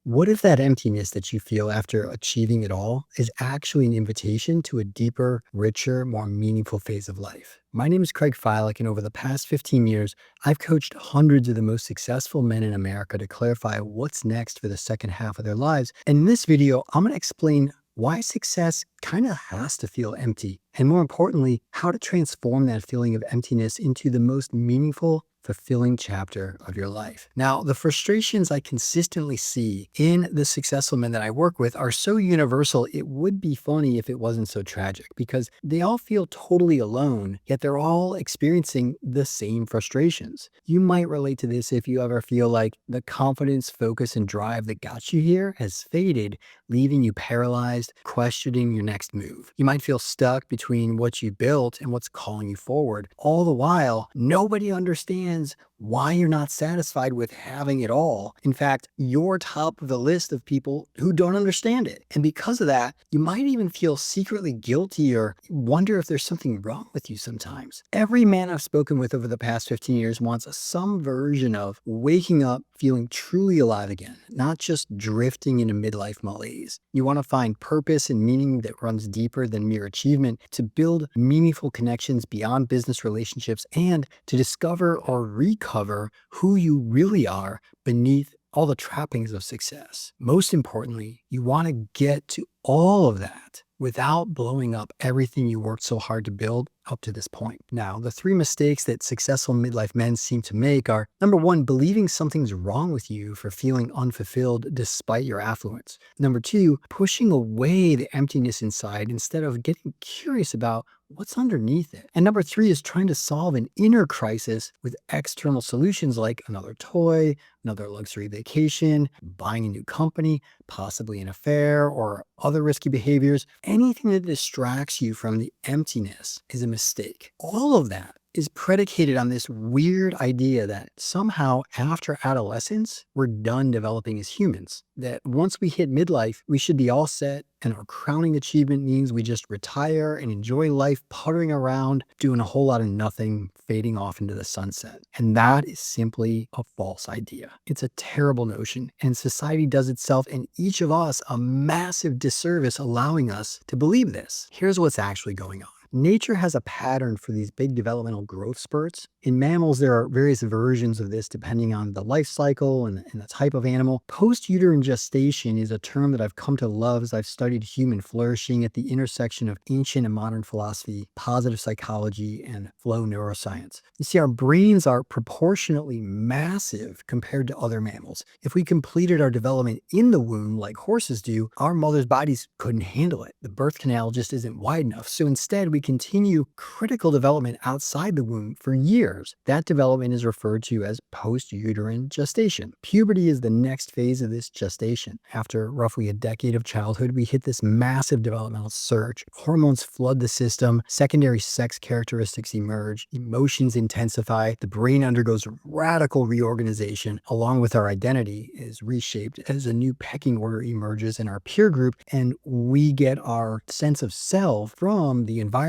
What if that emptiness that you feel after achieving it all is actually an invitation to a deeper, richer, more meaningful phase of life? My name is Craig Filek, and over the past 15 years, I've coached hundreds of the most successful men in America to clarify what's next for the second half of their lives. And in this video, I'm going to explain why success kind of has to feel empty, and more importantly, how to transform that feeling of emptiness into the most meaningful, fulfilling chapter of your life. Now, the frustrations I consistently see in the successful men that I work with are so universal, it would be funny if it wasn't so tragic because they all feel totally alone, yet they're all experiencing the same frustrations. You might relate to this if you ever feel like the confidence, focus, and drive that got you here has faded, leaving you paralyzed, questioning your next move. You might feel stuck between what you built and what's calling you forward. All the while, nobody understands why you're not satisfied with having it all. In fact, you're top of the list of people who don't understand it. And because of that, you might even feel secretly guilty or wonder if there's something wrong with you sometimes. Every man I've spoken with over the past 15 years wants some version of waking up feeling truly alive again, not just drifting into midlife malaise. You want to find purpose and meaning that runs deeper than mere achievement, to build meaningful connections beyond business relationships, and to discover or recover who you really are beneath all the trappings of success. Most importantly, you want to get to all of that without blowing up everything you worked so hard to build up to this point. Now, the three mistakes that successful midlife men seem to make are: number one, believing something's wrong with you for feeling unfulfilled despite your affluence. Number two, pushing away the emptiness inside instead of getting curious about what's underneath it. And number three is trying to solve an inner crisis with external solutions like another toy, another luxury vacation, buying a new company, possibly an affair, or other risky behaviors. Anything that distracts you from the emptiness is a mistake. All of that is predicated on this weird idea that somehow after adolescence, we're done developing as humans. That once we hit midlife, we should be all set, and our crowning achievement means we just retire and enjoy life puttering around, doing a whole lot of nothing, fading off into the sunset. And that is simply a false idea. It's a terrible notion, and society does itself and each of us a massive disservice allowing us to believe this. Here's what's actually going on. Nature has a pattern for these big developmental growth spurts. In mammals, there are various versions of this depending on the life cycle and the type of animal. Post-uterine gestation is a term that I've come to love as I've studied human flourishing at the intersection of ancient and modern philosophy, positive psychology, and flow neuroscience. You see, our brains are proportionately massive compared to other mammals. If we completed our development in the womb like horses do, our mother's bodies couldn't handle it. The birth canal just isn't wide enough. So instead, we continue critical development outside the womb for years. That development is referred to as post-uterine gestation. Puberty is the next phase of this gestation. After roughly a decade of childhood, we hit this massive developmental surge. Hormones flood the system, secondary sex characteristics emerge, emotions intensify, the brain undergoes radical reorganization, along with our identity is reshaped as a new pecking order emerges in our peer group, and we get our sense of self from the environment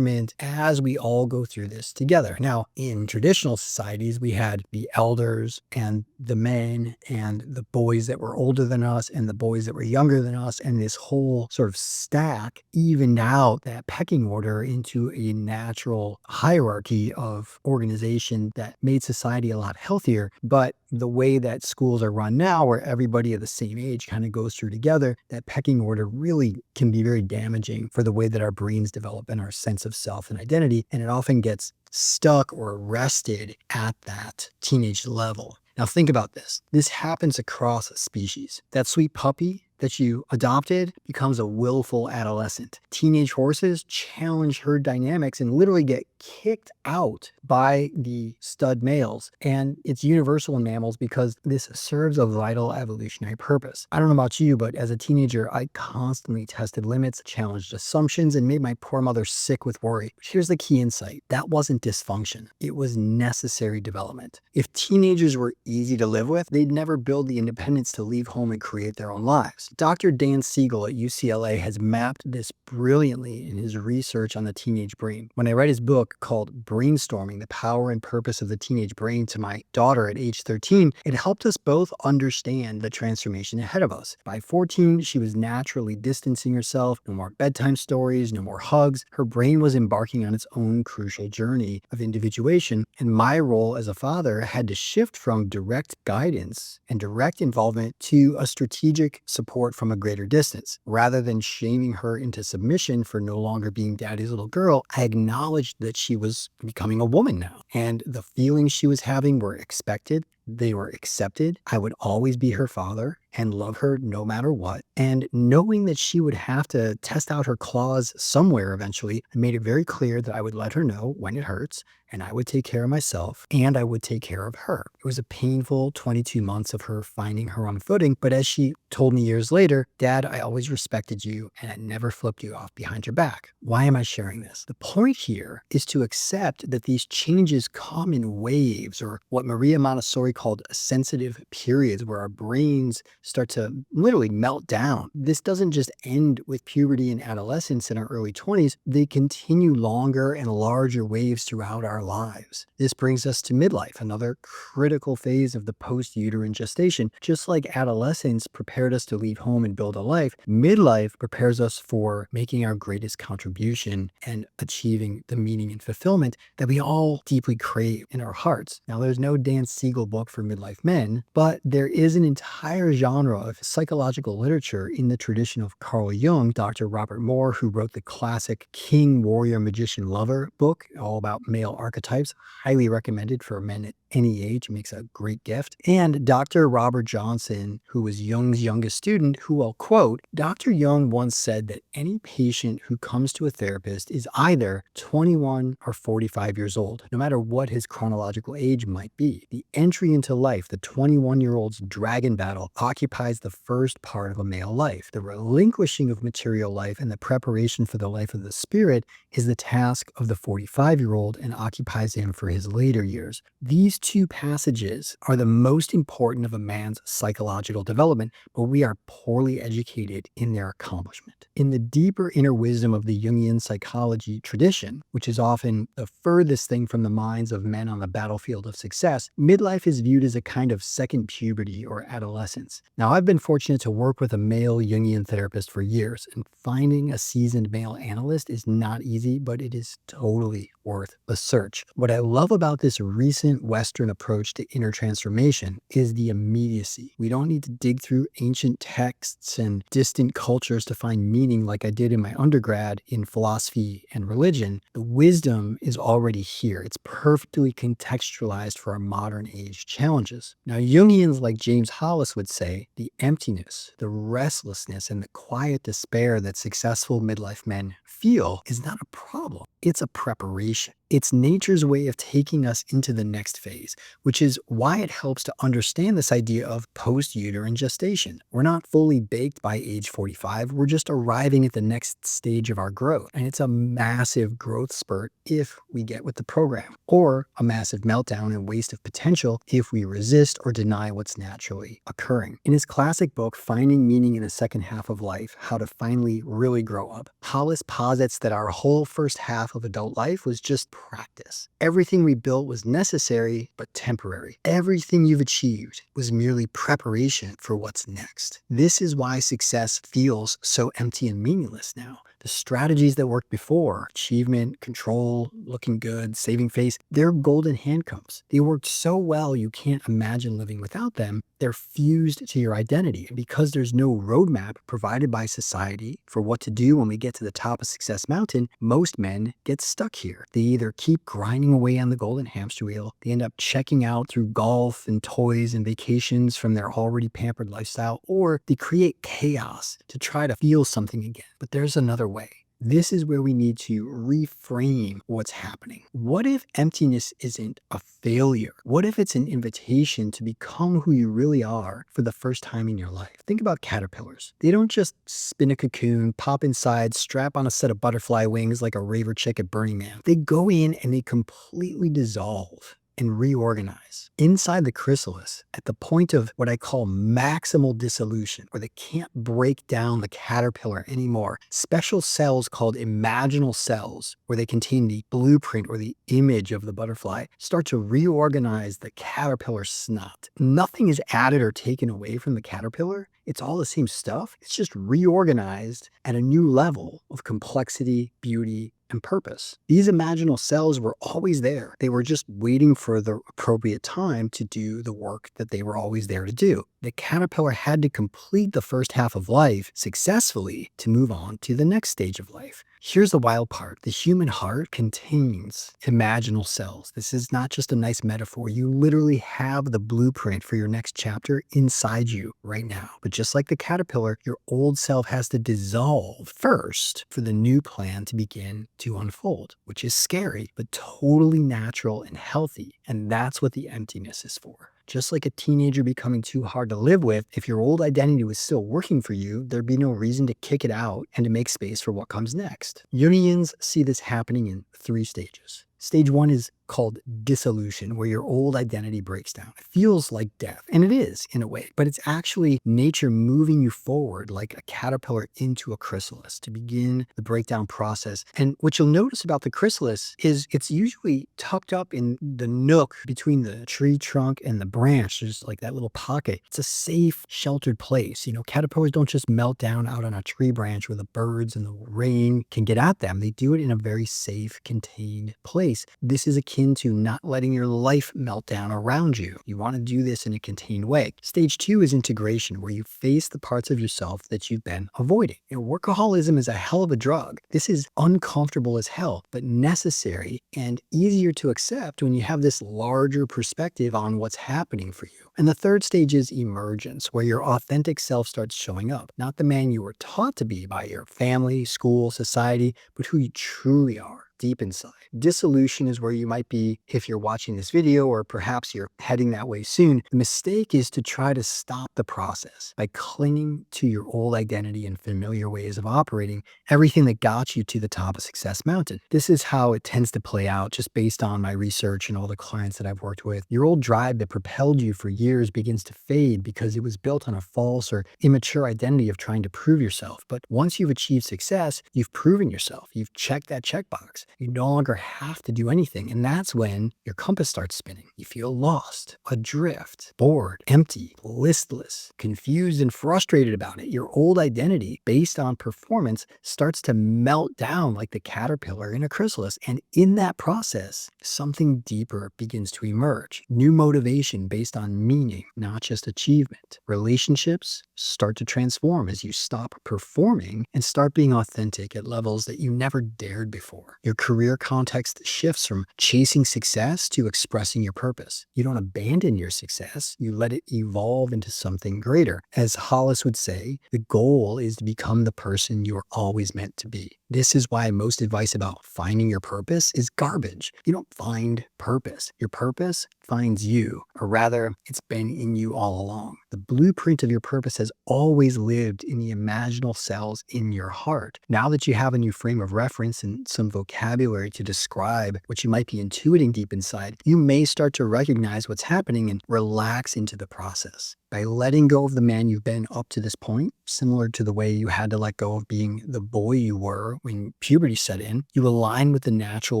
as we all go through this together. Now, in traditional societies, we had the elders and the men and the boys that were older than us and the boys that were younger than us, and this whole sort of stack evened out that pecking order into a natural hierarchy of organization that made society a lot healthier. But the way that schools are run now, where everybody of the same age kind of goes through together, that pecking order really can be very damaging for the way that our brains develop and our sense of self and identity. And it often gets stuck or arrested at that teenage level. Now think about this. This happens across a species. That sweet puppy that you adopted becomes a willful adolescent. Teenage horses challenge herd dynamics and literally get kicked out by the stud males. And it's universal in mammals because this serves a vital evolutionary purpose. I don't know about you, but as a teenager, I constantly tested limits, challenged assumptions, and made my poor mother sick with worry. But here's the key insight. That wasn't dysfunction. It was necessary development. If teenagers were easy to live with, they'd never build the independence to leave home and create their own lives. this. Dr. Dan Siegel at UCLA has mapped this brilliantly in his research on the teenage brain. When I read his book called Brainstorming: The Power and Purpose of the Teenage Brain to my daughter at age 13, it helped us both understand the transformation ahead of us. By 14, she was naturally distancing herself, no more bedtime stories, no more hugs. Her brain was embarking on its own crucial journey of individuation, and my role as a father had to shift from direct guidance and direct involvement to a strategic support from a greater distance. Rather than shaming her into submission for no longer being daddy's little girl, I acknowledged that she was becoming a woman now, and the feelings she was having were expected. They were accepted. I would always be her father and love her no matter what. And knowing that she would have to test out her claws somewhere eventually, I made it very clear that I would let her know when it hurts, and I would take care of myself, and I would take care of her. It was a painful 22 months of her finding her own footing, but as she told me years later, "Dad, I always respected you, and I never flipped you off behind your back." Why am I sharing this? The point here is to accept that these changes come in waves, or what Maria Montessori called sensitive periods, where our brains start to literally melt down. This doesn't just end with puberty and adolescence in our early 20s. They continue longer and larger waves throughout our lives. This brings us to midlife, another critical phase of the post-uterine gestation. Just like adolescence prepared us to leave home and build a life, midlife prepares us for making our greatest contribution and achieving the meaning and fulfillment that we all deeply crave in our hearts. Now, there's no Dan Siegel book for midlife men, but there is an entire genre of psychological literature in the tradition of Carl Jung. Dr. Robert Moore, who wrote the classic King, Warrior, Magician, Lover book, all about male archetypes, highly recommended for men at any age, makes a great gift. And Dr. Robert Johnson, who was Jung's youngest student, who I'll quote, Dr. Jung once said that any patient who comes to a therapist is either 21 or 45 years old, no matter what his chronological age might be. The entry into life, the 21-year-old's dragon battle, occupies the first part of a male life. The relinquishing of material life and the preparation for the life of the spirit is the task of the 45-year-old and occupies him for his later years. These two passages are the most important of a man's psychological development, but we are poorly educated in their accomplishment. In the deeper inner wisdom of the Jungian psychology tradition, which is often the furthest thing from the minds of men on the battlefield of success, midlife is viewed as a kind of second puberty or adolescence. Now, I've been fortunate to work with a male Jungian therapist for years, and finding a seasoned male analyst is not easy, but it is totally worth the search. What I love about this recent Western approach to inner transformation is the immediacy. We don't need to dig through ancient texts and distant cultures to find meaning like I did in my undergrad in philosophy and religion. The wisdom is already here. It's perfectly contextualized for our modern age challenges. Now, Jungians like James Hollis would say the emptiness, the restlessness, and the quiet despair that successful midlife men feel is not a problem. It's a preparation. It's nature's way of taking us into the next phase, which is why it helps to understand this idea of post-uterine gestation. We're not fully baked by age 45. We're just arriving at the next stage of our growth. And it's a massive growth spurt if we get with the program, or a massive meltdown and waste of potential if we resist or deny what's naturally occurring. In his classic book, Finding Meaning in the Second Half of Life, How to Finally Really Grow Up, Hollis posits that our whole first half of adult life was just practice. Everything we built was necessary, but temporary. Everything you've achieved was merely preparation for what's next. This is why success feels so empty and meaningless now. The strategies that worked before, achievement, control, looking good, saving face, they're golden handcuffs. They worked so well you can't imagine living without them. They're fused to your identity. And because there's no roadmap provided by society for what to do when we get to the top of Success Mountain, most men get stuck here. They either keep grinding away on the golden hamster wheel, they end up checking out through golf and toys and vacations from their already pampered lifestyle, or they create chaos to try to feel something again. But there's another way. This is where we need to reframe what's happening. What if emptiness isn't a failure? What if it's an invitation to become who you really are for the first time in your life? Think about caterpillars. They don't just spin a cocoon, pop inside, strap on a set of butterfly wings like a raver chick at Burning Man. They go in and they completely dissolve. and reorganize. Inside the chrysalis, at the point of what I call maximal dissolution, where they can't break down the caterpillar anymore, special cells called imaginal cells, where they contain the blueprint or the image of the butterfly, start to reorganize the caterpillar snot. Nothing is added or taken away from the caterpillar. It's all the same stuff. It's just reorganized at a new level of complexity, beauty, and purpose. These imaginal cells were always there. They were just waiting for the appropriate time to do the work that they were always there to do. The caterpillar had to complete the first half of life successfully to move on to the next stage of life. Here's the wild part. The human heart contains imaginal cells. This is not just a nice metaphor. You literally have the blueprint for your next chapter inside you right now. But just like the caterpillar, your old self has to dissolve first for the new plan to begin to unfold, which is scary, but totally natural and healthy. And that's what the emptiness is for. Just like a teenager becoming too hard to live with, if your old identity was still working for you, there'd be no reason to kick it out and to make space for what comes next. Jungians see this happening in 3 stages. Stage 1 is called dissolution, where your old identity breaks down. It feels like death, and it is in a way, but it's actually nature moving you forward like a caterpillar into a chrysalis to begin the breakdown process. And what you'll notice about the chrysalis is it's usually tucked up in the nook between the tree trunk and the branch. There's like that little pocket. It's a safe, sheltered place. Caterpillars don't just melt down out on a tree branch where the birds and the rain can get at them. They do it in a very safe, contained place. This is akin to not letting your life melt down around you. You want to do this in a contained way. Stage 2 is integration, where you face the parts of yourself that you've been avoiding. Workaholism is a hell of a drug. This is uncomfortable as hell, but necessary and easier to accept when you have this larger perspective on what's happening for you. And the third stage is emergence, where your authentic self starts showing up. Not the man you were taught to be by your family, school, society, but who you truly are deep inside. Dissolution is where you might be if you're watching this video, or perhaps you're heading that way soon. The mistake is to try to stop the process by clinging to your old identity and familiar ways of operating, everything that got you to the top of Success Mountain. This is how it tends to play out just based on my research and all the clients that I've worked with. Your old drive that propelled you for years begins to fade because it was built on a false or immature identity of trying to prove yourself. But once you've achieved success, you've proven yourself. You've checked that checkbox. You no longer have to do anything. And that's when your compass starts spinning. You feel lost, adrift, bored, empty, listless, confused, and frustrated about it. Your old identity, based on performance, starts to melt down like the caterpillar in a chrysalis. And in that process, something deeper begins to emerge. New motivation based on meaning, not just achievement. Relationships start to transform as you stop performing and start being authentic at levels that you never dared before. Your career context shifts from chasing success to expressing your purpose. You don't abandon your success, you let it evolve into something greater. As Hollis would say, the goal is to become the person you're always meant to be. This is why most advice about finding your purpose is garbage. You don't find purpose. Your purpose finds you, or rather, it's been in you all along. The blueprint of your purpose has always lived in the imaginal cells in your heart. Now that you have a new frame of reference and some vocabulary to describe what you might be intuiting deep inside, you may start to recognize what's happening and relax into the process. By letting go of the man you've been up to this point, similar to the way you had to let go of being the boy you were when puberty set in, you align with the natural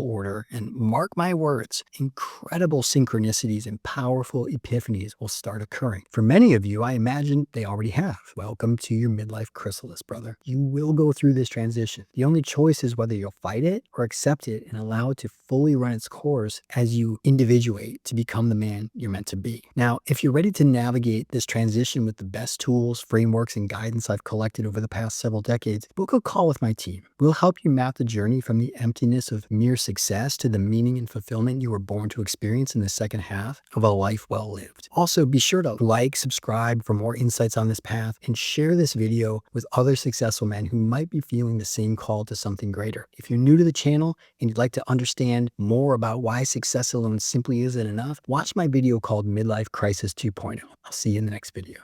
order, and mark my words, incredible synchronicities and powerful epiphanies will start occurring. For many of you, I imagine they already have. Welcome to your midlife chrysalis, brother. You will go through this transition. The only choice is whether you'll fight it or accept it and allow it to fully run its course as you individuate to become the man you're meant to be. Now, if you're ready to navigate this transition with the best tools, frameworks, and guidance I've collected over the past several decades, book a call with my team. We'll help you map the journey from the emptiness of mere success to the meaning and fulfillment you were born to experience in the second half of a life well lived. Also, be sure to like, subscribe for more insights on this path, and share this video with other successful men who might be feeling the same call to something greater. If you're new to the channel and you'd like to understand more about why success alone simply isn't enough, watch my video called Midlife Crisis 2.0. I'll see you in the next video.